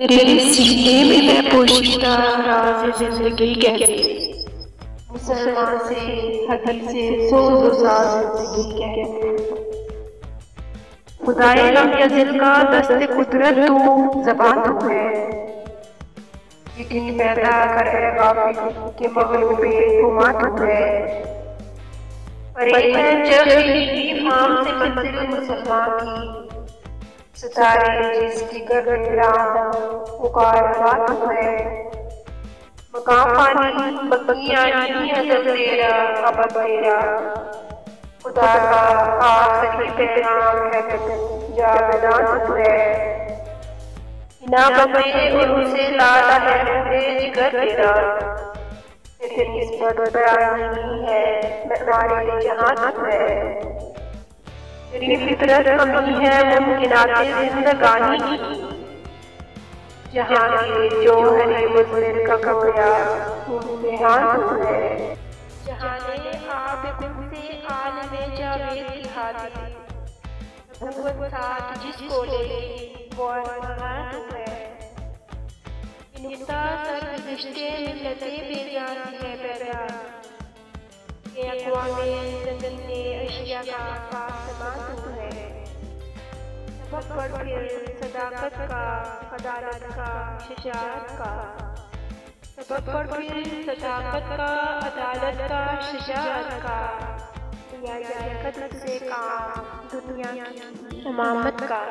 तेरे सीने में मैं पोशीदा राज़ ज़िंदगी कहते मुसलमान से हदीसे सोज़ साज़ ज़िंदगी कहते खुदाए गम या दिल का दस्ते कुदरत तू ज़बान तू है यकीन पैदा कर ए गाफिल के मग़लूबे गुमा तू है परे है चरखी फाम से मंजिल मुसलमान की सितारे जिसकी गर्द राह पुकार बात है मकाम पानी बगियां है जब तेरा अब तेरा खुदा का आखिरी पैगाम है जावेदान है बिना बमे और उसे लाला है पूरे जिगर तेरा तेरी निस्बत बयान नहीं है हमारे जहां है तेरी फितरत कमी है मुमकिनाते जिंदगानी की जहाँ के जो है मुज़मिर का कब्या इम्तिहान तू है जहाँ ने आप खुद से आलमे जावेद की हालत नबूवत साथ जिसको ले वो अरमान तू है नुक्ता सर रिश्ते मिलते बेजान है पैदा ये अक़वामे ज़मीने अशिया का आसमान तू है सबक पढ़ फिर सदाकत का अदालत का शजाअत का सबक पढ़ फिर सदाकत का अदालत का शजाअत का लिया जाए कदर से काम दुनिया की इमामत का।